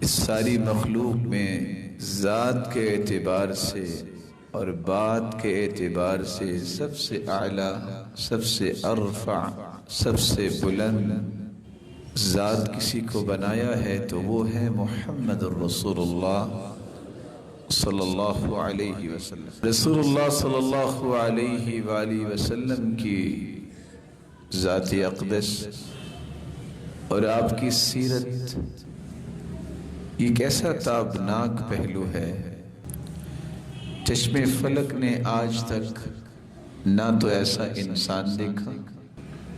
اس ساری مخلوق میں ذات کے اعتبار سے اور بات کے اعتبار سے سب سے اعلیٰ، سب سے ارفع، سب سے بلند ذات کسی کو بنایا ہے تو وہ ہے محمد الرسول اللہ صلی اللہ علیہ وسلم۔ رسول اللہ صلی اللہ علیہ وآلہ وسلم کی ذات اقدس اور آپ کی سیرت یہ کیسا تابناک پہلو ہے۔ چشم فلک نے آج تک نہ تو ایسا انسان دیکھا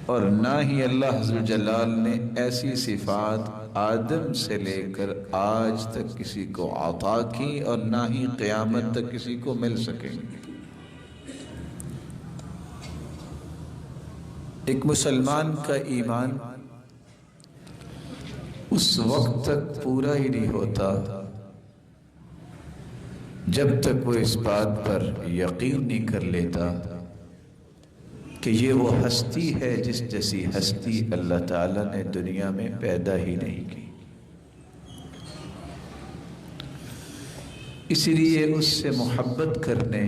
اور نہ ہی اللہ عز و جلال نے ایسی صفات آدم سے لے کر آج تک کسی کو عطا کی اور نہ ہی قیامت تک کسی کو مل سکیں گے۔ ایک مسلمان کا ایمان اس وقت تک پورا ہی نہیں ہوتا جب تک وہ اس بات پر یقین نہیں کر لیتا کہ یہ وہ ہستی ہے جس جیسی ہستی اللہ تعالیٰ نے دنیا میں پیدا ہی نہیں کی۔ اسی لیے اس سے محبت کرنے،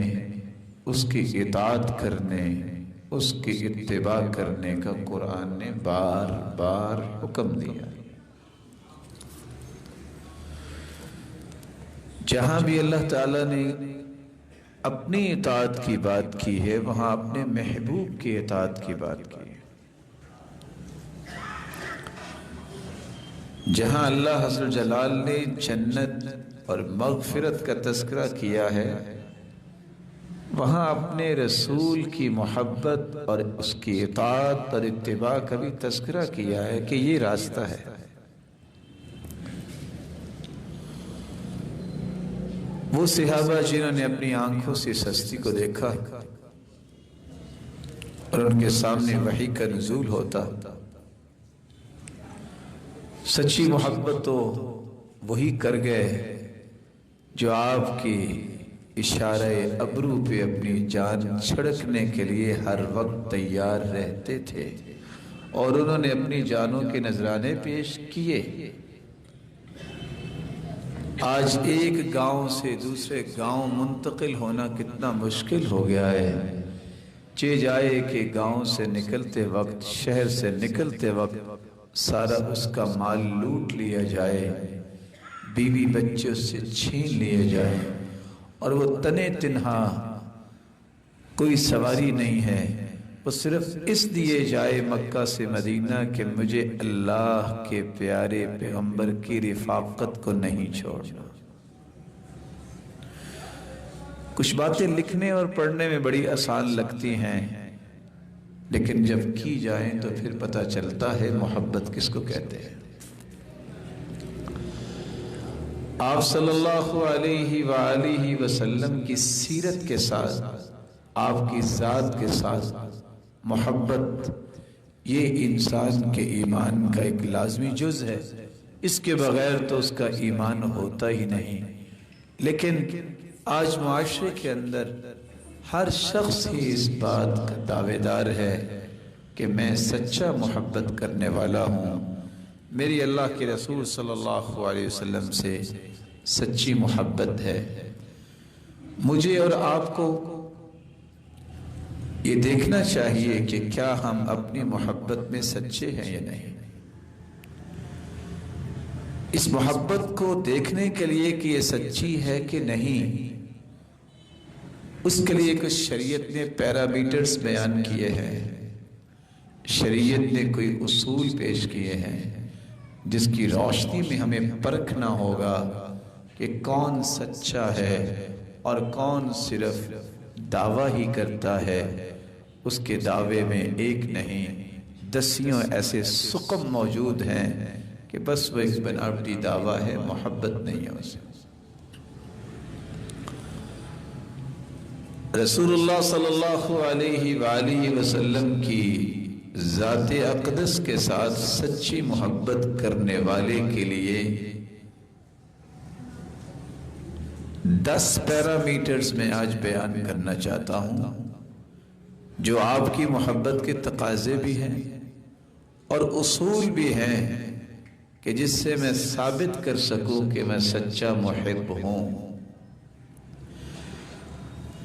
اس کی اطاعت کرنے، اس کی اتباع کرنے کا قرآن نے بار بار حکم دیا۔ جہاں بھی اللہ تعالیٰ نے اپنی اطاعت کی بات کی ہے وہاں اپنے محبوب کی اطاعت کی بات کی ہے۔ جہاں اللہ عز و جلال نے جنت اور مغفرت کا تذکرہ کیا ہے وہاں اپنے رسول کی محبت اور اس کی اطاعت اور اتباع کا بھی تذکرہ کیا ہے کہ یہ راستہ ہے۔ وہ صحابہ جنہوں نے اپنی آنکھوں سے اس ہستی کو دیکھا اور ان کے سامنے وحی کا نزول ہوتا، سچی محبت تو وہی کر گئے جو آپ کی اشارہ ابرو پہ اپنی جان چھڑکنے کے لیے ہر وقت تیار رہتے تھے اور انہوں نے اپنی جانوں کے نذرانے پیش کیے۔ آج ایک گاؤں سے دوسرے گاؤں منتقل ہونا کتنا مشکل ہو گیا ہے۔ چہ جائے کہ گاؤں سے نکلتے وقت، شہر سے نکلتے وقت سارا اس کا مال لوٹ لیا جائے، بیوی بچے اس سے چھین لیے جائیں اور وہ تنے تنہا، کوئی سواری نہیں ہے، وہ صرف اس دیے جائے مکہ سے مدینہ کہ مجھے اللہ کے پیارے پیغمبر کی رفاقت کو نہیں چھوڑنا۔ کچھ باتیں لکھنے اور پڑھنے میں بڑی آسان لگتی ہیں لیکن جب کی جائیں تو پھر پتہ چلتا ہے محبت کس کو کہتے ہیں۔ آپ صلی اللہ علیہ وآلہ وسلم کی سیرت کے ساتھ، آپ کی ذات کے ساتھ محبت یہ انسان کے ایمان کا ایک لازمی جز ہے، اس کے بغیر تو اس کا ایمان ہوتا ہی نہیں۔ لیکن آج معاشرے کے اندر ہر شخص ہی اس بات کا دعوے دار ہے کہ میں سچا محبت کرنے والا ہوں، میری اللہ کے رسول صلی اللہ علیہ وسلم سے سچی محبت ہے۔ مجھے اور آپ کو یہ دیکھنا چاہیے کہ کیا ہم اپنی محبت میں سچے ہیں یا نہیں۔ اس محبت کو دیکھنے کے لیے کہ یہ سچی ہے کہ نہیں، اس کے لیے کچھ شریعت نے پیرامیٹرز بیان کیے ہیں، شریعت نے کوئی اصول پیش کیے ہیں جس کی روشنی میں ہمیں پرکھنا ہوگا کہ کون سچا ہے اور کون صرف دعویٰ ہی کرتا ہے۔ اس کے دعوے میں ایک نہیں دسیوں ایسے سقم موجود ہیں کہ بس وہ ایک بناوٹی دعویٰ ہے، محبت نہیں ہے اسے۔ رسول اللہ صلی اللہ علیہ وآلہ وسلم کی ذات اقدس کے ساتھ سچی محبت کرنے والے کے لیے 10 پیرامیٹرز میں آج بیان کرنا چاہتا ہوں جو آپ کی محبت کے تقاضے بھی ہیں اور اصول بھی ہیں کہ کہ جس سے میں ثابت کر سکوں کہ میں سچا محب ہوں۔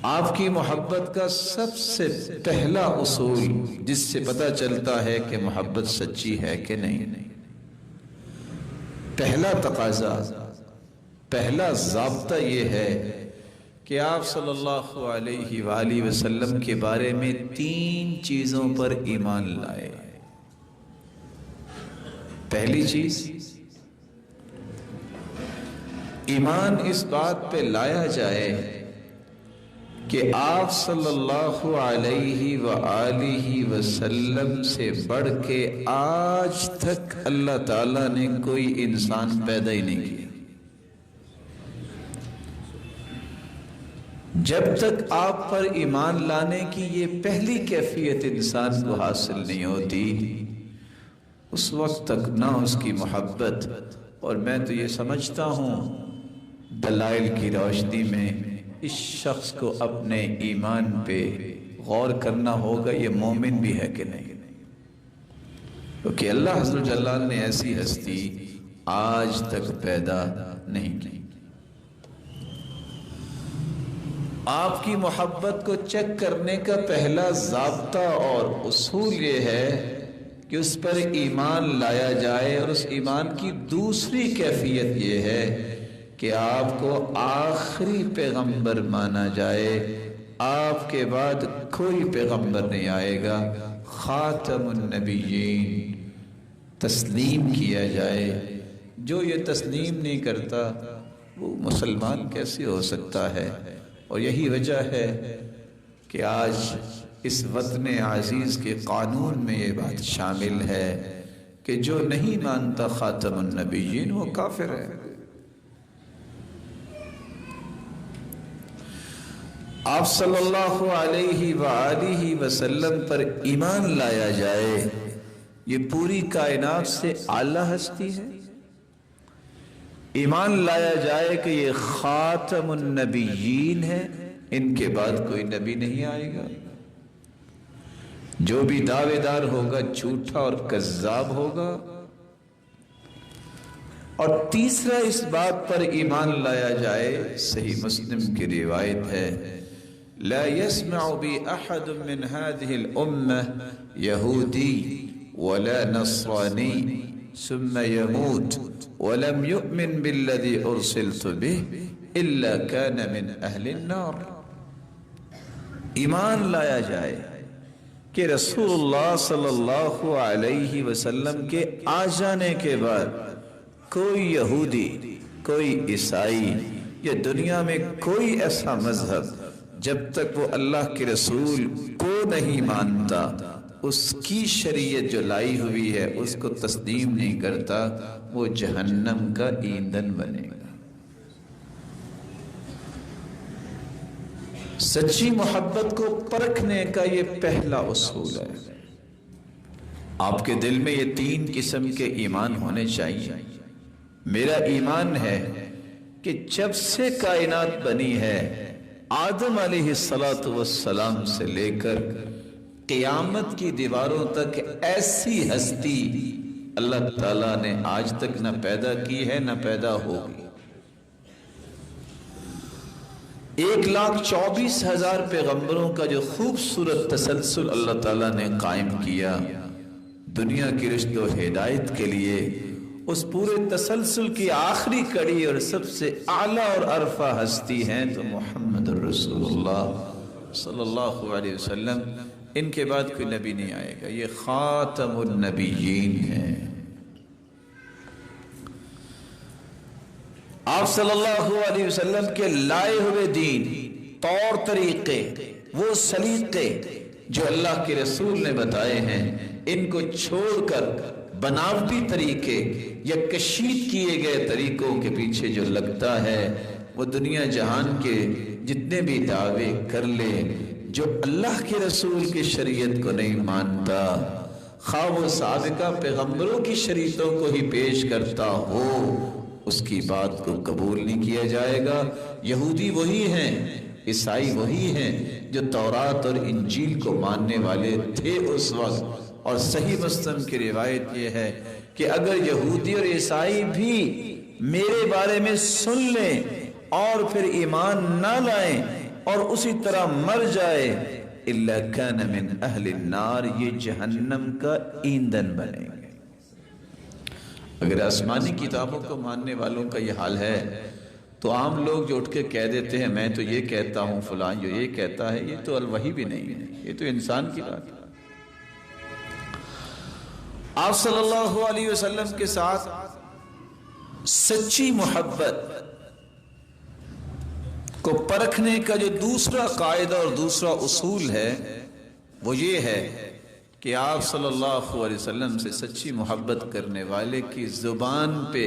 آپ کی محبت کا سب سے پہلا اصول جس سے پتہ چلتا ہے کہ محبت سچی ہے کہ نہیں، پہلا تقاضا، پہلا ضابطہ یہ ہے کہ آپ صلی اللہ علیہ وآلہ وسلم کے بارے میں 3 چیزوں پر ایمان لائے۔ پہلی چیز، ایمان اس بات پہ لایا جائے کہ آپ صلی اللہ علیہ وآلہ وسلم سے بڑھ کے آج تک اللہ تعالیٰ نے کوئی انسان پیدا ہی نہیں کیا۔ جب تک آپ پر ایمان لانے کی یہ پہلی کیفیت انسان کو حاصل نہیں ہوتی، اس وقت تک نہ اس کی محبت، اور میں تو یہ سمجھتا ہوں دلائل کی روشنی میں اس شخص کو اپنے ایمان پہ غور کرنا ہوگا یہ مومن بھی ہے کہ نہیں، کیونکہ اللہ عز و جل نے ایسی ہستی آج تک پیدا نہیں کی۔ آپ کی محبت کو چیک کرنے کا پہلا ضابطہ اور اصول یہ ہے کہ اس پر ایمان لایا جائے، اور اس ایمان کی دوسری کیفیت یہ ہے کہ آپ کو آخری پیغمبر مانا جائے، آپ کے بعد کوئی پیغمبر نہیں آئے گا، خاتم النبیین تسلیم کیا جائے۔ جو یہ تسلیم نہیں کرتا وہ مسلمان کیسے ہو سکتا ہے؟ اور یہی وجہ ہے کہ آج اس وطن عزیز کے قانون میں یہ بات شامل ہے کہ جو نہیں مانتا خاتم النبیین وہ کافر ہے۔ آپ صلی اللہ علیہ وآلہ وسلم پر ایمان لایا جائے، یہ پوری کائنات سے اعلیٰ ہستی ہے۔ ایمان لایا جائے کہ یہ خاتم النبیین ہے، ان کے بعد کوئی نبی نہیں آئے گا، جو بھی دعوے دار ہوگا جھوٹا اور کذاب ہوگا۔ اور تیسرا اس بات پر ایمان لایا جائے، صحیح مسلم کی روایت ہے، لا يسمع بي احد من هذه الامه يهودي ولا نصراني ثم يموت ولم يؤمن بالذي ارسلت به الا كان من اهل النار۔ ایمان لایا جائے کہ رسول اللہ صلی اللہ علیہ وسلم کے آ جانے کے بعد کوئی یہودی، کوئی عیسائی یا دنیا میں کوئی ایسا مذہب جب تک وہ اللہ کے رسول کو نہیں مانتا، اس کی شریعت جو لائی ہوئی ہے اس کو تسلیم نہیں کرتا، وہ جہنم کا ایندھن بنے گا۔ سچی محبت کو پرکھنے کا یہ پہلا اصول ہے۔ آپ کے دل میں یہ 3 قسم کے ایمان ہونے چاہیے۔ میرا ایمان ہے کہ جب سے کائنات بنی ہے، آدم علیہ السلام سے لے کر قیامت کی دیواروں تک ایسی ہستی اللہ تعالیٰ نے آج تک نہ پیدا کی ہے نہ پیدا ہوگی۔ 1,24,000 پیغمبروں کا جو خوبصورت تسلسل اللہ تعالیٰ نے قائم کیا دنیا کی رشد و ہدایت کے لیے، اس پورے تسلسل کی آخری کڑی اور سب سے اعلیٰ اور عرفہ ہستی ہیں تو محمد الرسول اللہ صلی اللہ علیہ وسلم۔ ان کے بعد کوئی نبی نہیں آئے گا، یہ خاتم النبیین ہیں۔ آپ صلی اللہ علیہ وسلم کے لائے ہوئے دین، طور طریقے، وہ سلیقے جو اللہ کے رسول نے بتائے ہیں، ان کو چھوڑ کر بناوٹی طریقے یا کشید کیے گئے طریقوں کے پیچھے جو لگتا ہے، وہ دنیا جہان کے جتنے بھی دعوے کر لے، جو اللہ کے رسول کی شریعت کو نہیں مانتا، خواہ وہ سابقہ پیغمبروں کی شریعتوں کو ہی پیش کرتا ہو، اس کی بات کو قبول نہیں کیا جائے گا۔ یہودی وہی ہیں، عیسائی وہی ہیں جو تورات اور انجیل کو ماننے والے تھے اس وقت۔ اور صحیح مسلم کی روایت یہ ہے کہ اگر یہودی اور عیسائی بھی میرے بارے میں سن لیں اور پھر ایمان نہ لائیں اور اسی طرح مر جائے، الا کان من اہل النار، یہ جہنم کا ایندھن بنے گے۔ اگر آسمانی کتابوں کو ماننے والوں کا یہ حال ہے تو عام لوگ جو اٹھ کے کہہ دیتے ہیں میں تو یہ کہتا ہوں، فلاں جو یہ کہتا ہے، یہ تو الوحی بھی نہیں ہے، یہ تو انسان کی بات ہے۔ آپ صلی اللہ علیہ وسلم کے ساتھ سچی محبت کو پرکھنے کا جو دوسرا قاعدہ اور دوسرا اصول ہے وہ یہ ہے کہ آپ صلی اللہ علیہ وسلم سے سچی محبت کرنے والے کی زبان پہ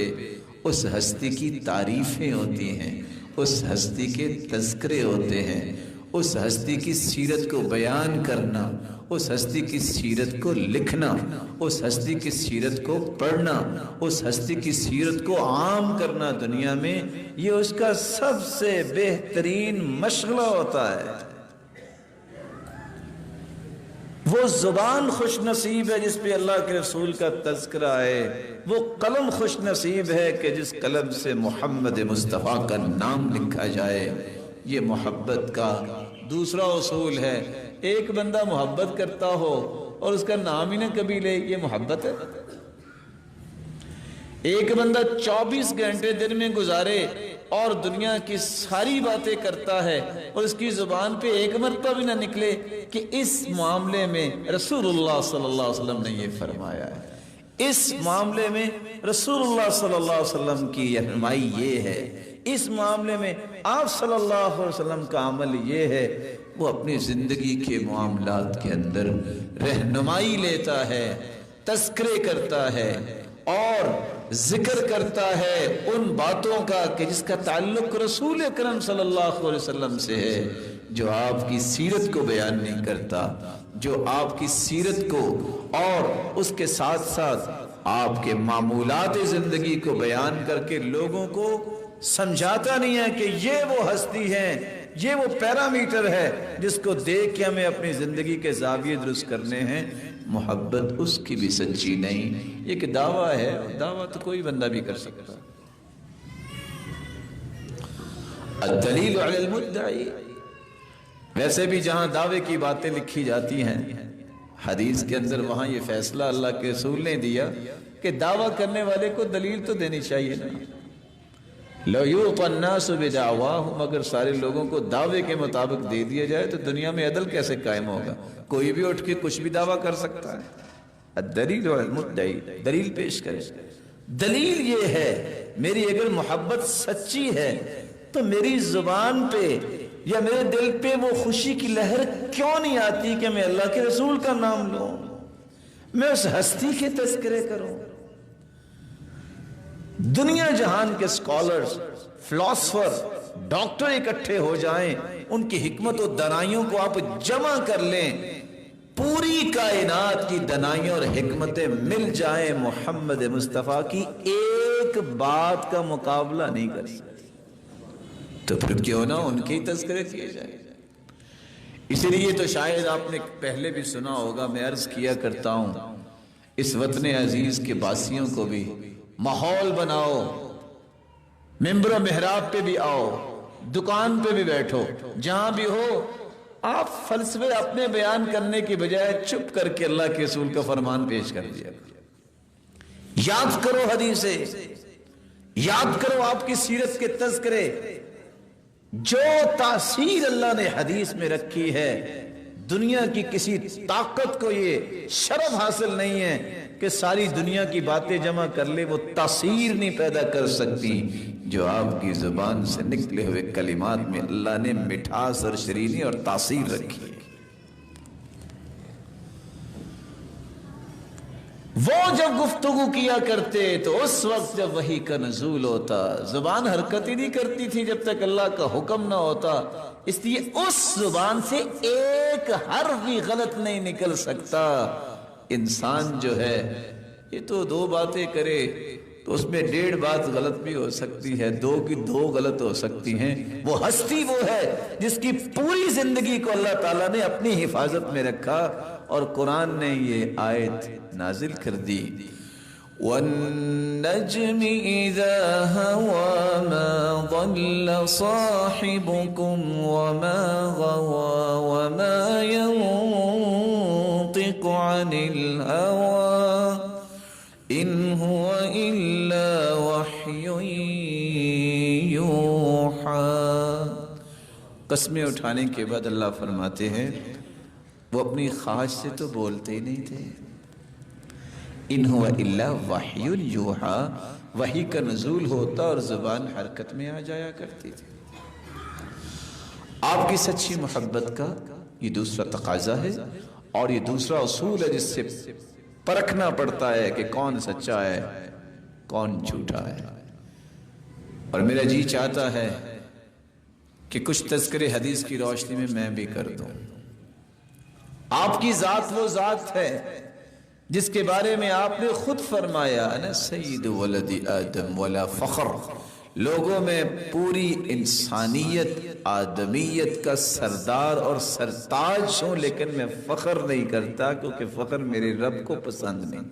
اس ہستی کی تعریفیں ہوتی ہیں، اس ہستی کے تذکرے ہوتے ہیں، اس ہستی کی سیرت کو بیان کرنا، اس ہستی کی سیرت کو لکھنا، اس ہستی کی سیرت کو پڑھنا، اس ہستی کی سیرت کو عام کرنا دنیا میں، یہ اس کا سب سے بہترین مشغلہ ہوتا ہے۔ وہ زبان خوش نصیب ہے جس پہ اللہ کے رسول کا تذکرہ ہے، وہ قلم خوش نصیب ہے کہ جس قلم سے محمد مصطفیٰ کا نام لکھا جائے۔ یہ محبت کا دوسرا اصول ہے۔ ایک بندہ محبت کرتا ہو اور اس کا نام ہی نہ کبھی لے، یہ محبت ہے؟ ایک بندہ 24 گھنٹے دن میں گزارے اور دنیا کی ساری باتیں کرتا ہے اور اس کی زبان پہ ایک مرتبہ بھی نہ نکلے کہ اس معاملے میں رسول اللہ صلی اللہ علیہ وسلم نے یہ فرمایا ہے، اس معاملے میں رسول اللہ صلی اللہ علیہ وسلم کی رہنمائی یہ ہے، اس معاملے میں آپ صلی اللہ علیہ وسلم کا عمل یہ ہے، وہ اپنی زندگی کے معاملات کے اندر رہنمائی لیتا ہے، تذکرے کرتا ہے اور ذکر کرتا ہے ان باتوں کا کہ جس کا تعلق رسول اکرم صلی اللہ علیہ وسلم سے ہے، جو آپ کی سیرت کو بیان نہیں کرتا، جو آپ کی سیرت کو اور اس کے ساتھ ساتھ آپ کے معمولات زندگی کو بیان کر کے لوگوں کو سمجھاتا نہیں ہے کہ یہ وہ ہستی ہے، یہ وہ پیرامیٹر ہے جس کو دیکھ کے ہمیں اپنی زندگی کے زاویے درست کرنے ہیں۔ محبت اس کی بھی سچی نہیں، یہ کہ دعویٰ ہے، دعویٰ تو کوئی بندہ بھی کر سکتا۔ الدلیل علی المدعی، ویسے بھی جہاں دعوے کی باتیں لکھی جاتی ہیں حدیث کے اندر، وہاں یہ فیصلہ اللہ کے رسول نے دیا کہ دعویٰ کرنے والے کو دلیل تو دینی چاہیے نا۔ لو یعطى الناس بدعواہم، اگر سارے لوگوں کو دعوے کے مطابق دے دیا جائے تو دنیا میں عدل کیسے قائم ہوگا؟ کوئی بھی اٹھ کے کچھ بھی دعویٰ کر سکتا ہے۔ الدلیل علی المدعی، دلیل پیش کرے۔ دلیل یہ ہے، میری اگر محبت سچی ہے تو میری زبان پہ یا میرے دل پہ وہ خوشی کی لہر کیوں نہیں آتی کہ میں اللہ کے رسول کا نام لوں، میں اس ہستی کے تذکرے کروں۔ دنیا جہان کے سکالرز، فلاسفر، ڈاکٹر اکٹھے ہو جائیں، ان کی حکمت و دانائیوں کو آپ جمع کر لیں، پوری کائنات کی دانائیوں اور حکمتیں مل جائیں، محمد مصطفیٰ کی ایک بات کا مقابلہ نہیں کر سکتے، تو پھر کیوں نہ ان کے تذکرے کیے جائے۔ اسی لیے تو شاید آپ نے پہلے بھی سنا ہوگا، میں عرض کیا کرتا ہوں، اس وطن عزیز کے باسیوں کو بھی ماحول بناؤ، ممبر و محراب پہ بھی آؤ، دکان پہ بھی بیٹھو، جہاں بھی ہو، آپ فلسفے اپنے بیان کرنے کی بجائے چپ کر کے اللہ کے رسول کا فرمان پیش کر دیا۔ یاد کرو حدیثیں، یاد کرو آپ کی سیرت کے تذکرے، جو تاثیر اللہ نے حدیث میں رکھی ہے، دنیا کی کسی طاقت کو یہ شرف حاصل نہیں ہے کہ ساری دنیا کی باتیں جمع کر لے، وہ تاثیر نہیں پیدا کر سکتی جو آپ کی زبان سے نکلے ہوئے کلمات میں اللہ نے مٹھاس اور شرینی اور تاثیر رکھی ہے۔ وہ جب گفتگو کیا کرتے تو اس وقت جب وحی کا نزول ہوتا، زبان حرکت ہی نہیں کرتی تھی جب تک اللہ کا حکم نہ ہوتا، اس لیے اس زبان سے ایک حرف بھی غلط نہیں نکل سکتا۔ انسان جو ہے یہ تو دو باتیں کرے تو اس میں 1.5 بات غلط بھی ہو سکتی ہے، 2 کی 2 غلط ہو سکتی ہیں۔ وہ ہستی وہ ہے جس کی پوری زندگی کو اللہ تعالیٰ نے اپنی حفاظت میں رکھا، اور قرآن نے یہ آیت نازل کر دی، والنجم إذا هوى ما ضل صاحبكم وما غوى وما ينطق عن الهوى إن هو إلا وحي يوحى. قسمیں اٹھانے کے بعد اللہ فرماتے ہیں وہ اپنی خواہش سے تو بولتے ہی نہیں تھے. ان هو الا وحی یوحا، وحی کا نزول ہوتا اور زبان حرکت میں آ جایا کرتی تھی. آپ کی سچی محبت کا یہ دوسرا تقاضا ہے اور یہ دوسرا اصول ہے جس سے پرکھنا پڑتا ہے کہ کون سچا ہے کون جھوٹا ہے. اور میرا جی چاہتا ہے کہ کچھ تذکر حدیث کی روشنی میں میں بھی کر دوں. آپ کی ذات وہ ذات ہے جس کے بارے میں آپ نے خود فرمایا انا سید ولد آدم ولا فخر. لوگوں میں پوری انسانیت آدمیت کا سردار اور سرتاج ہوں، لیکن میں فخر نہیں کرتا کیونکہ فخر میرے رب کو پسند نہیں.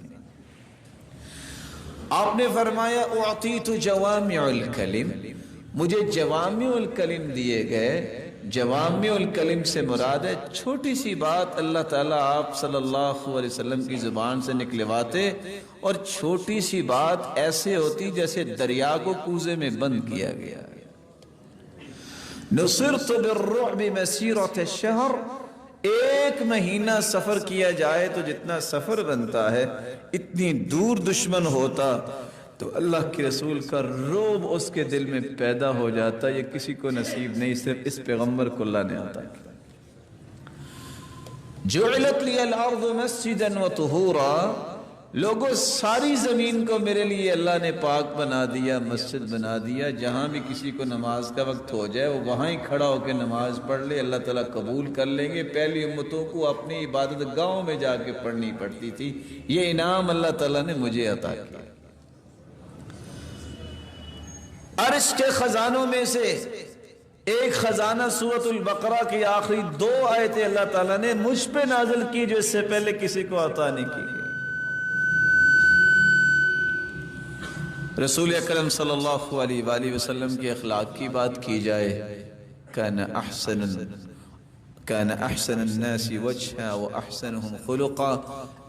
آپ نے فرمایا اعطیت جوامع الکلم، مجھے جوامع الکلم دیے گئے. جوامع الکلم سے مراد ہے چھوٹی سی بات اللہ تعالیٰ آپ صلی اللہ علیہ وسلم کی زبان سے نکلواتے اور چھوٹی سی بات ایسے ہوتی جیسے دریا کو کوزے میں بند کیا گیا. نصرت بالرعب مسیرۃ الشہر، ایک مہینہ سفر کیا جائے تو جتنا سفر بنتا ہے اتنی دور دشمن ہوتا تو اللہ کے رسول کا رعب اس کے دل میں پیدا ہو جاتا. یہ کسی کو نصیب نہیں، صرف اس پیغمبر کو اللہ نے عطا کیا. جعلت لی الارض مسجدا وطہورا، لوگوں ساری زمین کو میرے لیے اللہ نے پاک بنا دیا، مسجد بنا دیا. جہاں بھی کسی کو نماز کا وقت ہو جائے وہ وہاں ہی کھڑا ہو کے نماز پڑھ لے، اللہ تعالیٰ قبول کر لیں گے. پہلی امتوں کو اپنی عبادت گاؤں میں جا کے پڑھنی پڑتی تھی. یہ انعام اللہ تعالیٰ نے مجھے عطا کیا. عرش کے خزانوں میں سے ایک خزانہ سورۃ البقرہ کی آخری 2 آیتیں اللہ تعالیٰ نے مجھ پہ نازل کی جو اس سے پہلے کسی کو عطا نہیں کی. رسول اکرم صلی اللہ علیہ وآلہ وسلم کے اخلاق کی بات کی جائے، کان احسن الناس وجھا واحسنهم خلقا،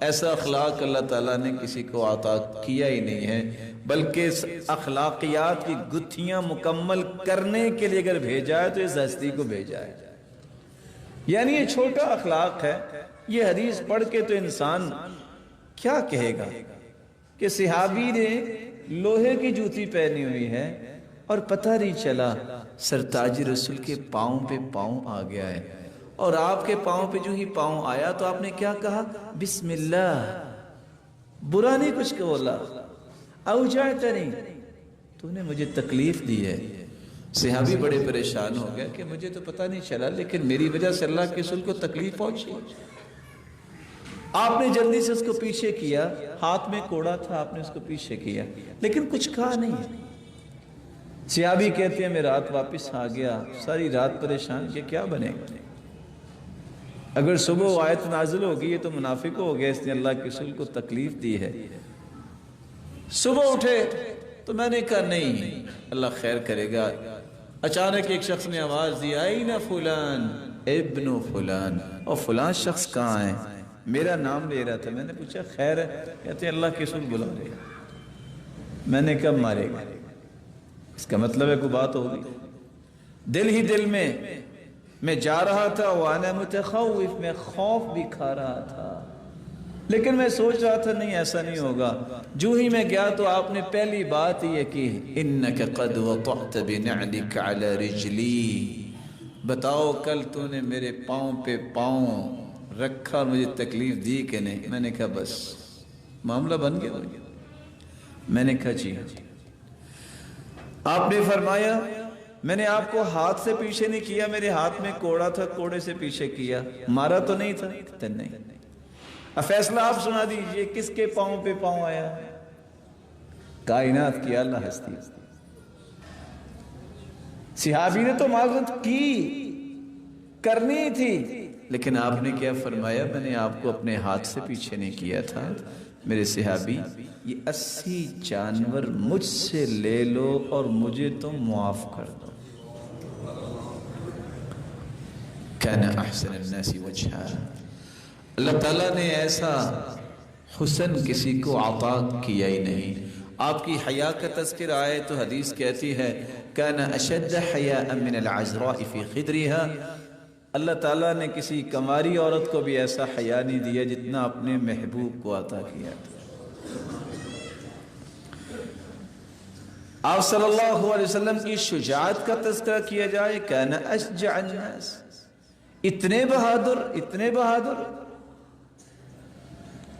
ایسا اخلاق اللہ تعالیٰ نے کسی کو عطا کیا ہی نہیں ہے، بلکہ اس اخلاقیات کی گتھیاں مکمل کرنے کے لیے اگر بھیجا ہے تو اس ہستی کو بھیجا ہے. یعنی یہ چھوٹا اخلاق ہے. یہ حدیث پڑھ کے تو انسان کیا کہے گا کہ صحابی نے لوہے کی جوتی پہنی ہوئی ہے اور پتہ نہیں چلا سرتاج رسول کے پاؤں پہ پاؤں آ گیا ہے، اور آپ کے پاؤں پہ جو ہی پاؤں آیا تو آپ نے کیا کہا؟ بسم اللہ. برا نہیں کچھ بولا. اوجعتنی، تو نے مجھے تکلیف دی ہے. صحابی بڑے پریشان ہو گیا کہ مجھے تو پتہ نہیں چلا لیکن میری وجہ سے اللہ کے رسول کو تکلیف پہنچی. آپ نے جلدی سے اس کو پیچھے کیا، ہاتھ میں کوڑا تھا، آپ نے اس کو پیچھے کیا لیکن کچھ کہا نہیں. صحابی کہتے ہیں میں رات واپس آ گیا، ساری رات پریشان کہ کیا بنے گا. اگر صبح آیت نازل ہوگی یہ تو منافق ہو گیا، اس نے اللہ کے رسول کو تکلیف دی ہے. صبح اٹھے تو میں نے کہا نہیں اللہ خیر کرے گا. اچانک ایک شخص نے آواز دی آئین فلان ابن فلان، اور فلان شخص کہاں ہے؟ میرا نام لے رہا تھا. میں نے پوچھا خیر ہے؟ کہتے ہیں اللہ کے رسول بلا رہے ہیں. میں نے کب مارے گا؟ اس کا مطلب ہے کوئی بات ہوگی. دل ہی دل میں جا رہا تھا، وانا متخوف، میں خوف بھی کھا رہا تھا لیکن میں سوچ رہا تھا نہیں ایسا نہیں ہوگا. جو ہی میں گیا تو آپ نے پہلی بات یہ کی انک قد وطعت بنعلک علی رجلی، بتاؤ کل تو نے میرے پاؤں پہ پاؤں رکھا اور مجھے تکلیف دی کہ نہیں؟ میں نے کہا بس معاملہ بن گیا. میں نے کہا جی. آپ نے فرمایا میں نے آپ کو ہاتھ سے پیچھے نہیں کیا، میرے ہاتھ میں کوڑا تھا، کوڑے سے پیچھے کیا. مارا تو نہیں تھا؟ نہیں. اب فیصلہ آپ سنا دیجئے کس کے پاؤں پہ پاؤں آیا؟ کائنات کی اللہ ہستی. صحابی نے تو معذرت کی، کرنی تھی، لیکن آپ نے کیا فرمایا؟ میں نے آپ کو اپنے ہاتھ سے پیچھے نہیں کیا تھا، میرے صحابی یہ 80 جانور مجھ سے لے لو اور مجھے تم معاف کر دو۔ کان احسن الناس وجہا، اللہ تعالیٰ نے ایسا حسن کسی کو عطا کیا ہی نہیں۔ آپ کی حیا کا تذکرہ آئے تو حدیث کہتی ہے کان اشد حیاء من العذراء فی خدرها، اللہ تعالیٰ نے کسی کنواری عورت کو بھی ایسا حیا نہیں دیا جتنا اپنے محبوب کو عطا کیا تھا۔ آپ صلی اللہ علیہ وسلم کی شجاعت کا تذکرہ کیا جائے کان اشجع الناس، اتنے بہادر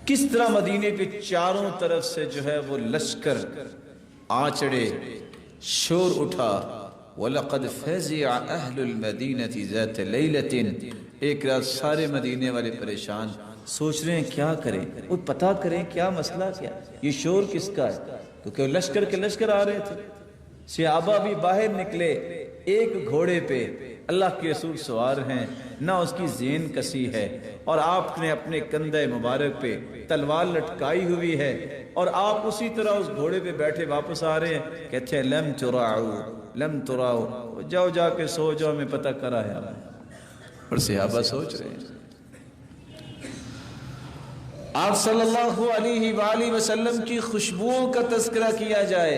کس طرح مدینے پہ چاروں طرف سے جو ہے وہ لشکر آ چڑھے، شور اٹھا۔ وَلَقَدْ فَزِعَ أَهْلُ الْمَدِينَةِ ذَاتَ لَيْلَةٍ، ایک رات سارے مدینے والے پریشان، سوچ رہے ہیں کیا کریں، وہ پتہ کریں کیا مسئلہ، کیا یہ شور کس کا ہے، کیونکہ لشکر کے لشکر آ رہے تھے۔ صحابہ بھی باہر نکلے، ایک گھوڑے پہ اللہ کے رسول سوار ہیں، نہ اس کی زین کسی ہے، اور آپ نے اپنے کندھے مبارک پہ تلوار لٹکائی ہوئی ہے، اور آپ اسی طرح اس گھوڑے پہ بیٹھے واپس آ رہے ہیں، کہتے ہیں لم تراؤ، جاؤ جا کے سو جاؤ، ہمیں پتہ کرا ہے۔ اور صحابہ سوچ رہے ہیں۔ آپ صلی اللہ علیہ وآلہ وسلم کی خوشبوؤں کا تذکرہ کیا جائے،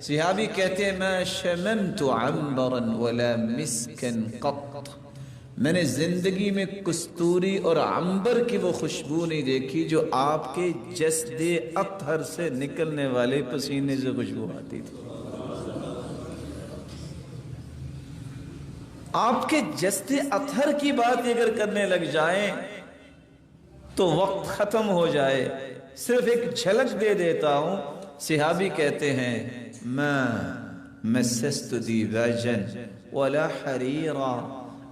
صحابی کہتے ہیں ما شممت عنبرا ولا مسکا قط، میں نے زندگی میں کستوری اور عنبر کی وہ خوشبو نہیں دیکھی جو آپ کے جسد اطہر سے نکلنے والے پسینے سے خوشبو آتی تھی۔ آپ کے جسد اطہر کی بات اگر کرنے لگ جائیں تو وقت ختم ہو جائے، صرف ایک جھلک دے دیتا ہوں۔ صحابی کہتے ہیں ما مسست دیباجا ولا حریرا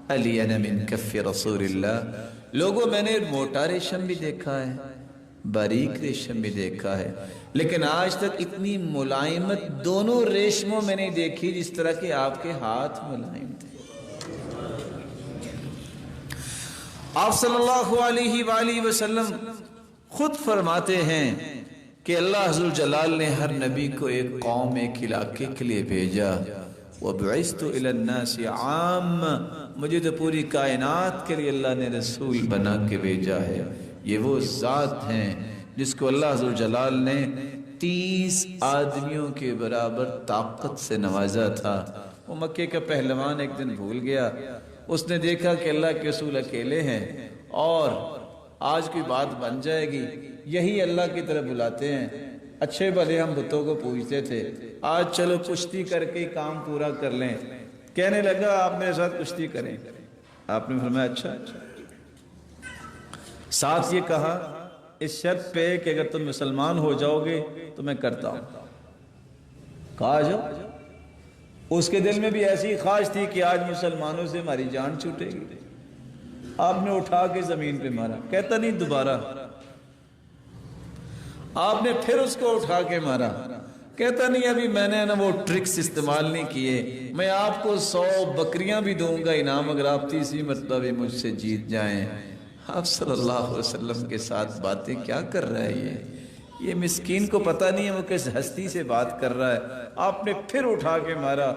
الین من کف رسول اللہ، لوگوں میں نے موٹا ریشم بھی دیکھا ہے، باریک ریشم بھی دیکھا ہے، لیکن آج تک اتنی ملائمت دونوں ریشموں میں نہیں دیکھی جس طرح کہ آپ کے ہاتھ ملائم تھے۔ آپ صلی اللہ علیہ وآلہ وسلم خود فرماتے ہیں کہ اللہ عز و جلال نے ہر نبی کو ایک قوم، ایک علاقے کے لیے بھیجا، وَبُعِثْتُ إِلَى النَّاسِ عَامًّا، مجھے تو پوری کائنات کے لیے اللہ نے رسول بنا کے بھیجا ہے۔ یہ وہ ذات ہیں جس کو اللہ عز و جلال نے 30 آدمیوں کے برابر طاقت سے نوازا تھا۔ وہ مکے کا پہلوان ایک دن بھول گیا، اس نے دیکھا کہ اللہ کے رسول اکیلے ہیں اور آج کوئی بات بن جائے گی، یہی اللہ کی طرف بلاتے ہیں، اچھے بھلے ہم بتوں کو پوچھتے تھے، آج چلو کشتی کر کے کام پورا کر لیں۔ کہنے لگا آپ میرے ساتھ کشتی کریں، آپ نے فرمایا اچھا۔ ساتھ یہ کہا اس شرط پہ کہ اگر تم مسلمان ہو جاؤ گے تو میں کرتا ہوں۔ کہا جاؤ۔ اس کے دل میں بھی ایسی خواہش تھی کہ آج مسلمانوں سے ہماری جان چھوٹے گی۔ آپ نے اٹھا کے زمین پہ مارا، کہتا نہیں دوبارہ۔ آپ نے پھر اس کو اٹھا کے مارا، کہتا نہیں ابھی میں نے نا وہ ٹرکس استعمال نہیں کیے، میں آپ کو 100 بکریاں بھی دوں گا انعام اگر آپ تیسری مرتبہ بھی مجھ سے جیت جائیں۔ آپ صلی اللہ علیہ وسلم کے ساتھ باتیں کیا کر رہا ہے یہ مسکین کو پتہ نہیں ہے وہ کس ہستی سے بات کر رہا ہے۔ آپ نے پھر اٹھا کے مارا،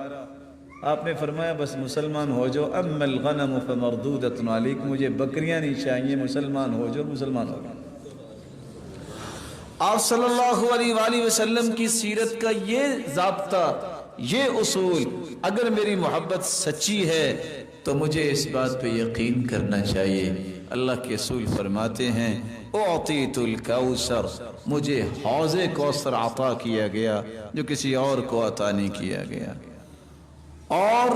آپ نے فرمایا بس مسلمان ہو جاؤ، اما الغنم فمردودۃ علیکم، مجھے بکریاں نہیں چاہیے، مسلمان ہو جاؤ، مسلمان ہو جاؤ۔ آپ صلی اللہ علیہ وآلہ وسلم کی سیرت کا یہ ضابطہ، یہ اصول، اگر میری محبت سچی ہے تو مجھے اس بات پہ یقین کرنا چاہیے۔ اللہ کے رسول فرماتے ہیں اعطیت الکوثر، مجھے حوض کوثر عطا کیا گیا جو کسی اور کو عطا نہیں کیا گیا۔ اور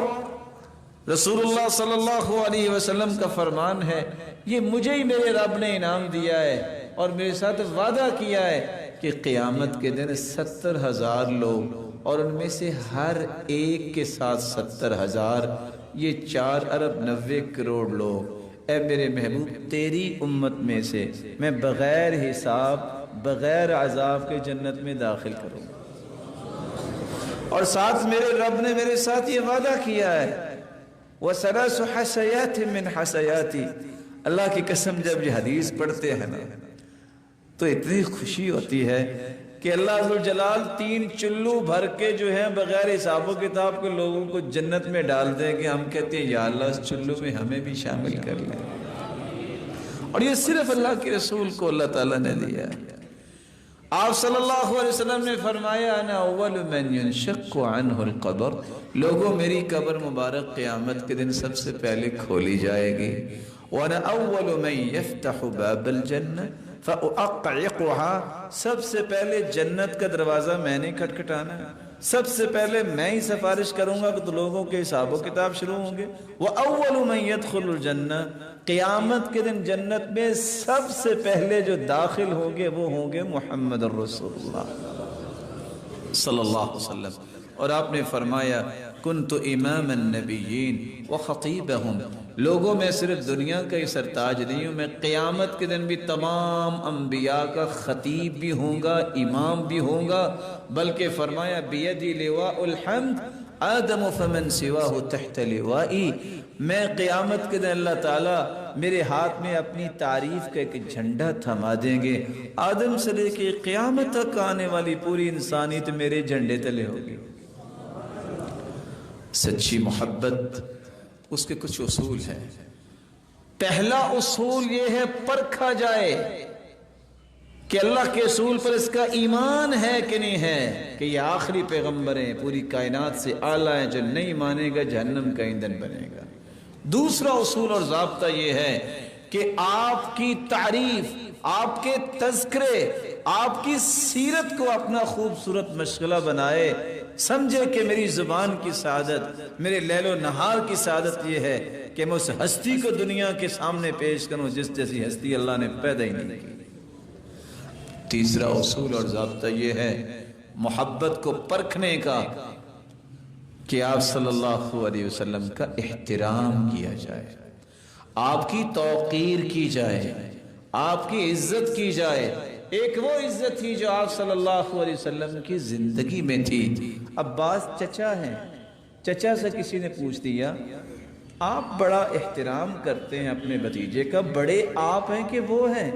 رسول اللہ صلی اللہ علیہ وسلم کا فرمان ہے یہ مجھے ہی میرے رب نے انعام دیا ہے اور میرے ساتھ وعدہ کیا ہے کہ قیامت کے دن 70,000 لوگ اور ان میں سے ہر ایک کے ساتھ 70,000، یہ 4 ارب 90 کروڑ لوگ، اے میرے محبوب تیری امت میں سے میں بغیر حساب بغیر عذاب کے جنت میں داخل کروں گا۔ اور ساتھ میرے رب نے میرے ساتھ یہ وعدہ کیا ہے وَثَلَاثُ حَسَيَاتٍ مِّنْ حَسَيَاتِ، اللہ کی قسم جب یہ حدیث پڑھتے ہیں نا تو اتنی خوشی ہوتی ہے کہ اللہ عز و جلال 3 چلو بھر کے جو ہیں بغیر حساب و کتاب کے لوگوں کو جنت میں ڈال دیں کہ ہم کہتے ہیں یا اللہ اس چلو میں ہمیں بھی شامل کر لیں. اور یہ صرف اللہ کے رسول کو اللہ تعالیٰ نے دیا. آپ صلی اللہ علیہ وسلم نے فرمایا انا اول من ينشق عنه القبر، لوگوں میری قبر مبارک قیامت کے دن سب سے پہلے کھولی جائے گی. وانا اول من يفتح باب الجنہ فاقعقها، سب سے پہلے جنت کا دروازہ میں نے کھٹکھٹانا ہے، سب سے پہلے میں ہی سفارش کروں گا کہ تو لوگوں کے حساب و کتاب شروع ہوں گے. وَأَوَّلُ مَنْ يَدْخُلُ الْجَنَّةِ، قیامت کے دن جنت میں سب سے پہلے جو داخل ہوں گے وہ ہوں گے محمد الرسول اللہ صلی اللہ علیہ وسلم. اور آپ نے فرمایا كنت امام النبیین وخطیبہم، لوگوں میں صرف دنیا کا ہی سرتاج نہیں ہوں، میں قیامت کے دن بھی تمام انبیاء کا خطیب بھی ہوں گا، امام بھی ہوں گا. بلکہ فرمایا بیدی لواء الحمد آدم فمن سواہ تحت لوائی، میں قیامت کے دن اللہ تعالیٰ میرے ہاتھ میں اپنی تعریف کا ایک جھنڈا تھما دیں گے. آدم سے لے کے قیامت تک آنے والی پوری انسانیت میرے جھنڈے تلے ہوگی. سچی محبت اس کے کچھ اصول ہیں. پہلا اصول یہ ہے پرکھا جائے کہ اللہ کے اصول پر اس کا ایمان ہے کہ نہیں ہے، کہ یہ آخری پیغمبر ہیں، پوری کائنات سے اعلیٰ ہیں، جو نہیں مانے گا جہنم کا ایندھن بنے گا. دوسرا اصول اور ضابطہ یہ ہے کہ آپ کی تعریف، آپ کے تذکرے، آپ کی سیرت کو اپنا خوبصورت مشغلہ بنائے. سمجھے کہ میری زبان کی سعادت، میرے لیل و نہار کی سعادت یہ ہے کہ میں اس ہستی کو دنیا کے سامنے پیش کروں جس جیسی ہستی اللہ نے پیدا ہی نہیں کی. تیسرا اصول اور ضابطہ یہ ہے محبت کو پرکھنے کا کہ آپ صلی اللہ علیہ وسلم کا احترام کیا جائے، آپ کی توقیر کی جائے، آپ کی عزت کی جائے. ایک وہ عزت تھی جو آپ صلی اللہ علیہ وسلم کی زندگی میں تھی. عباس چچا ہیں، چچا سے کسی نے پوچھ دیا آپ بڑا احترام کرتے ہیں اپنے بھتیجے کا، بڑے آپ ہیں کہ وہ ہیں؟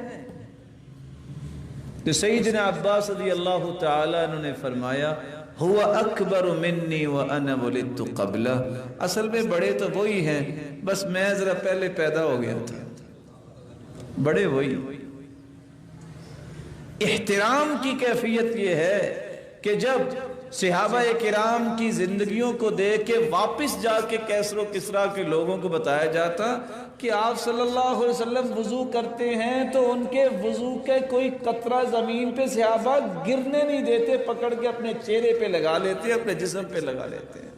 تو سیدنا عباس رضی اللہ تعالیٰ عنہ نے فرمایا هو اکبر منی وانا ولدت قبلہ، اصل میں بڑے تو وہی ہیں، بس میں ذرا پہلے پیدا ہو گیا تھا. بڑے وہی. احترام کی کیفیت یہ ہے کہ جب صحابہ کرام کی زندگیوں کو دیکھ کے واپس جا کے کیسر و کسریٰ کے لوگوں کو بتایا جاتا کہ آپ صلی اللہ علیہ وسلم وضو کرتے ہیں تو ان کے وضو کے کوئی قطرہ زمین پہ صحابہ گرنے نہیں دیتے، پکڑ کے اپنے چہرے پہ لگا لیتے ہیں، اپنے جسم پہ لگا لیتے ہیں.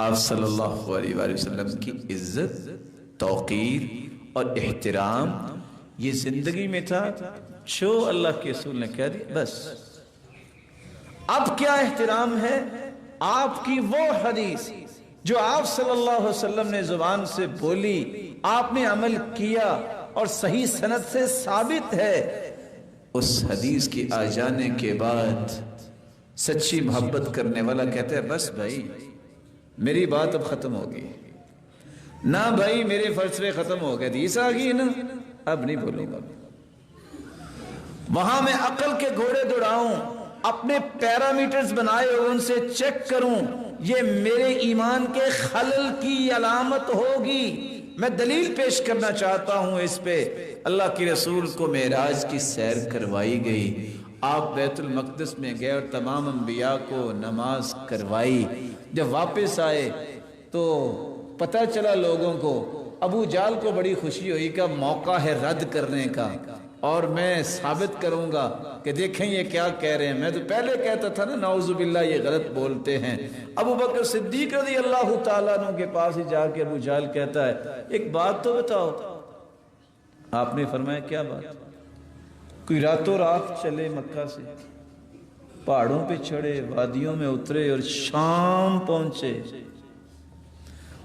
آپ صلی اللہ علیہ وآلہ وسلم کی عزت، توقیر اور احترام یہ زندگی میں تھا. شو اللہ کے رسول نے کہہ دیا بس. اب کیا احترام ہے؟ آپ کی وہ حدیث جو آپ صلی اللہ علیہ وسلم نے زبان سے بولی، آپ نے عمل کیا اور صحیح سند سے ثابت ہے، اس حدیث کی آ جانے کے بعد سچی محبت کرنے والا کہتا ہے بس بھائی میری بات اب ختم ہوگی، نہ بھائی میرے فلسفے ختم ہو گئے، حدیث آ گئی نا اب نہیں بولوں گا. وہاں میں عقل کے گھوڑے دوڑاؤں، اپنے پیرامیٹرز بنائے اور ان سے چیک کروں، یہ میرے ایمان کے خلل کی علامت ہوگی. میں دلیل پیش کرنا چاہتا ہوں اس پہ. اللہ کے رسول کو معراج کی سیر کروائی گئی، آپ بیت المقدس میں گئے اور تمام انبیاء کو نماز کروائی. جب واپس آئے تو پتہ چلا لوگوں کو، ابو جال کو بڑی خوشی ہوئی کہ موقع ہے رد کرنے کا اور میں ثابت کروں گا کہ دیکھیں یہ کیا کہہ رہے ہیں. میں تو پہلے کہتا تھا نا نعوذ باللہ یہ غلط بولتے ہیں. ابو بکر صدیق رضی اللہ تعالیٰ عنہ کے پاس ہی جا کے ابو جال کہتا ہے ایک بات تو بتاؤ. آپ نے فرمایا کیا بات؟ کوئی راتوں رات چلے مکہ سے، پہاڑوں پہ چڑھے، وادیوں میں اترے اور شام پہنچے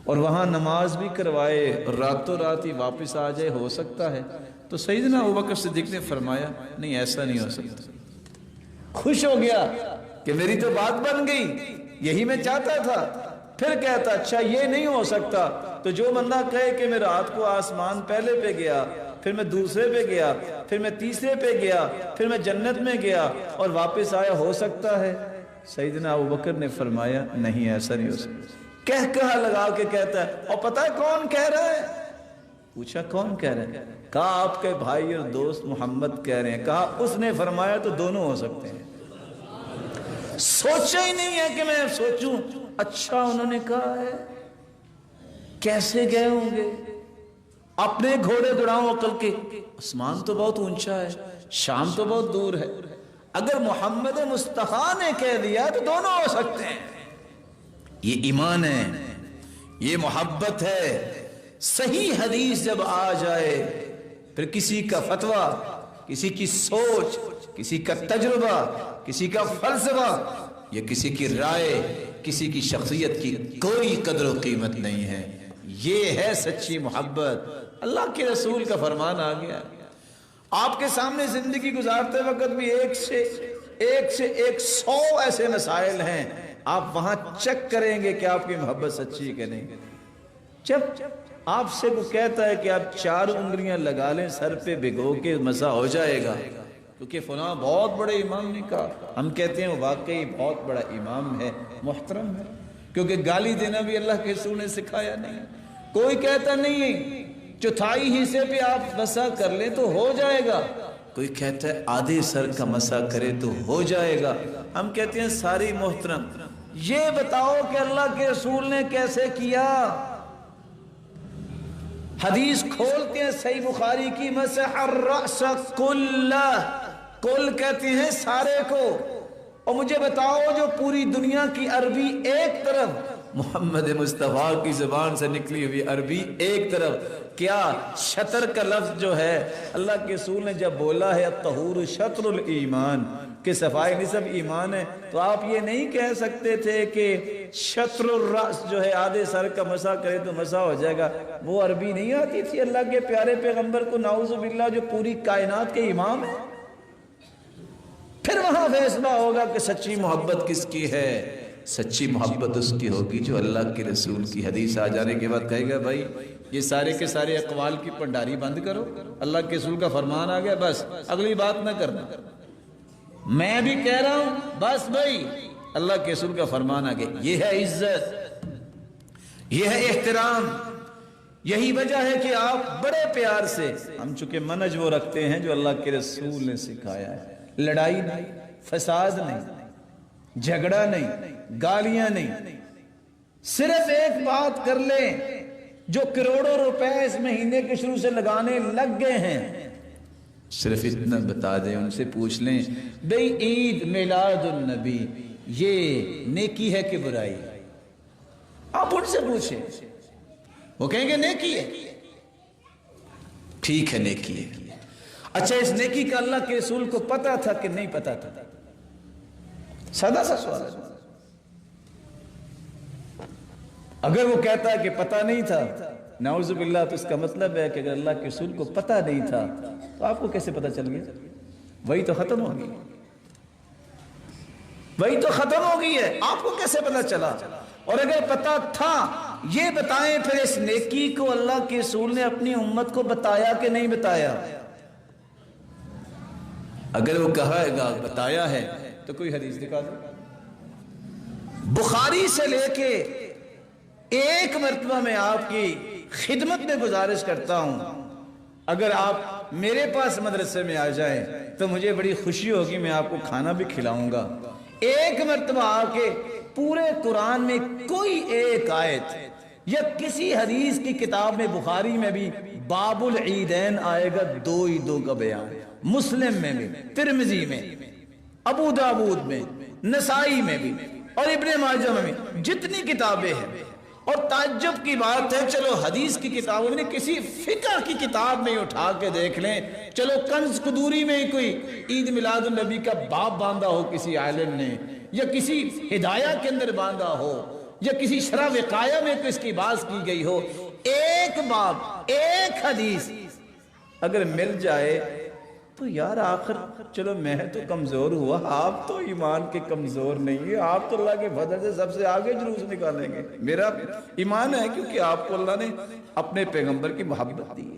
اور وہاں نماز بھی کروائے اور راتوں رات ہی واپس آ جائے، ہو سکتا ہے؟ تو سیدنا ابوبکر صدیق نے فرمایا نہیں ایسا نہیں ہو سکتا. خوش ہو گیا کہ میری تو بات بن گئی، یہی میں چاہتا تھا. پھر کہتا اچھا یہ نہیں ہو سکتا تو جو بندہ کہے کہ میں رات کو آسمان پہلے پہ گیا پھر میں دوسرے پہ گیا، پھر میں تیسرے پہ گیا، پھر میں جنت میں گیا اور واپس آیا، ہو سکتا ہے؟ سیدنا ابوبکر نے فرمایا نہیں، ایسا نہیں ہو سکتا۔ کہا لگا کے کہتا ہے، اور پتہ ہے کون کہہ رہا ہے؟ پوچھا کون کہہ رہا ہے؟ کہا آپ کے بھائی اور دوست محمد کہہ رہے ہیں۔ کہا اس نے فرمایا تو دونوں ہو سکتے ہیں۔ سوچا ہی نہیں ہے کہ میں سوچوں اچھا انہوں نے کہا ہے، کیسے گئے ہوں گے؟ اپنے گھوڑے دوڑاؤں عقل کے، آسمان تو بہت اونچا ہے، شام تو بہت دور ہے، اگر محمد مصطفیٰ نے کہہ دیا تو دونوں ہو سکتے ہیں۔ یہ ایمان ہے، یہ محبت ہے۔ صحیح حدیث جب آ جائے پھر کسی کا فتویٰ، کسی کی سوچ، کسی کا تجربہ، کسی کا فلسفہ یا کسی کی رائے، کسی کی شخصیت کی کوئی قدر و قیمت نہیں ہے۔ یہ ہے سچی محبت۔ اللہ کے رسول کا فرمان آ گیا، آپ کے سامنے زندگی گزارتے وقت بھی ایک سے ایک 100 ایسے مسائل ہیں، آپ وہاں چیک کریں گے کہ آپ کی محبت سچی ہے کہ نہیں۔ جب آپ سے وہ کہتا ہے کہ آپ 4 انگلیاں لگا لیں سر پہ بھگو کے مسا ہو جائے گا، کیونکہ فلاں بہت بڑے امام نے کہا، ہم کہتے ہیں وہ واقعی بہت بڑا امام ہے، محترم ہے، کیونکہ گالی دینا بھی اللہ کے رسول نے سکھایا نہیں۔ کوئی کہتا نہیں 1/4 حصے پہ آپ مسا کر لیں تو ہو جائے گا، کوئی کہتا ہے آدھے سر کا مسا کرے تو ہو جائے گا، ہم کہتے ہیں ساری محترم۔ یہ بتاؤ کہ اللہ کے رسول نے کیسے کیا؟ حدیث کھولتے ہیں صحیح بخاری کی، مسح الرأس کلہ، کل کہتے ہیں سارے کو۔ اور مجھے بتاؤ جو پوری دنیا کی عربی ایک طرف، محمد مصطفیٰ کی زبان سے نکلی ہوئی عربی ایک طرف، کیا شطر کا لفظ جو ہے اللہ کے رسول نے جب بولا ہے الطہور شطر الایمان، کہ صفائی نصف ایمان ہے، تو آپ یہ نہیں کہہ سکتے تھے کہ شطر الرأس جو ہے آدھے سر کا مسا کرے تو مسا ہو جائے گا؟ وہ عربی نہیں آتی تھی اللہ کے پیارے پیغمبر کو، نعوذ باللہ، جو پوری کائنات کے امام ہیں؟ پھر وہاں فیصلہ ہوگا کہ سچی محبت کس کی ہے۔ سچی محبت اس کی ہوگی جو اللہ کے رسول کی حدیث آ جانے کے بعد کہے گا بھائی یہ سارے کے سارے اقوال کی پنڈاری بند کرو، اللہ کے رسول کا فرمان آ گیا، بس اگلی بات نہ کرنا، میں بھی کہہ رہا ہوں بس بھائی اللہ کے رسول کا فرمان آ گیا۔ یہ ہے عزت، یہ ہے احترام، یہی وجہ ہے کہ آپ بڑے پیار سے، ہم چونکہ منہج وہ رکھتے ہیں جو اللہ کے رسول نے سکھایا ہے، لڑائی نہیں، فساد نہیں، جھگڑا نہیں، گالیاں نہیں، صرف ایک بات کر لیں، جو کروڑوں روپے اس مہینے کے شروع سے لگانے لگ گئے ہیں، صرف اتنا بتا دیں، ان سے پوچھ لیں بھئی عید میلاد النبی یہ نیکی ہے کہ برائی؟ آپ ان سے پوچھیں، وہ کہیں گے نیکی ہے۔ ٹھیک ہے نیکی ہے، اچھا اس نیکی کا اللہ کے رسول کو پتا تھا کہ نہیں پتا تھا؟ سادہ سا سوال ہے۔ اگر وہ کہتا ہے کہ پتا نہیں تھا، نعوذ باللہ، تو اس کا مطلب ہے کہ اگر اللہ کے رسول کو پتا نہیں تھا تو آپ کو کیسے پتا چل گیا؟ وہی تو ختم ہو گئی، وہی تو ختم ہو گئی ہے، آپ کو کیسے پتا چلا؟ اور اگر پتا تھا، یہ بتائیں پھر اس نیکی کو اللہ کے رسول نے اپنی امت کو بتایا کہ نہیں بتایا؟ اگر وہ کہا ہے بتایا ہے تو کوئی حدیث دکھا دو۔ بخاری سے لے کے ایک مرتبہ میں آپ کی خدمت میں گزارش کرتا ہوں، اگر آپ میرے پاس مدرسے میں آ جائیں تو مجھے بڑی خوشی ہوگی، میں آپ کو کھانا بھی کھلاؤں گا۔ ایک مرتبہ آ کے پورے قرآن میں کوئی ایک آیت یا کسی حدیث کی کتاب میں، بخاری میں بھی باب العیدین آئے گا، 2 عیدوں کا بیان، مسلم میں بھی، ترمذی میں، ابو داود میں، نسائی میں بھی، اور ابن ماجہ میں بھی، جتنی کتابیں ہیں۔ اور تعجب کی بات ہے، چلو حدیث کی کتابوں میں، کسی فقہ کی کتاب میں اٹھا کے دیکھ لیں، چلو کنز قدوری میں کوئی عید میلاد النبی کا باب باندھا ہو کسی عالم نے، یا کسی ہدایہ کے اندر باندھا ہو، یا کسی شرح وقایہ میں اس کی بات کی گئی ہو، ایک باب، ایک حدیث اگر مل جائے تو یار آخر چلو میں تو کمزور ہوا، آپ تو ایمان کے کمزور نہیں ہیں، آپ تو اللہ کے فضل سے سب سے آگے جلوس نکالیں گے۔ میرا ایمان ہے کیونکہ آپ کو اللہ نے اپنے پیغمبر کی محبت دی ہے،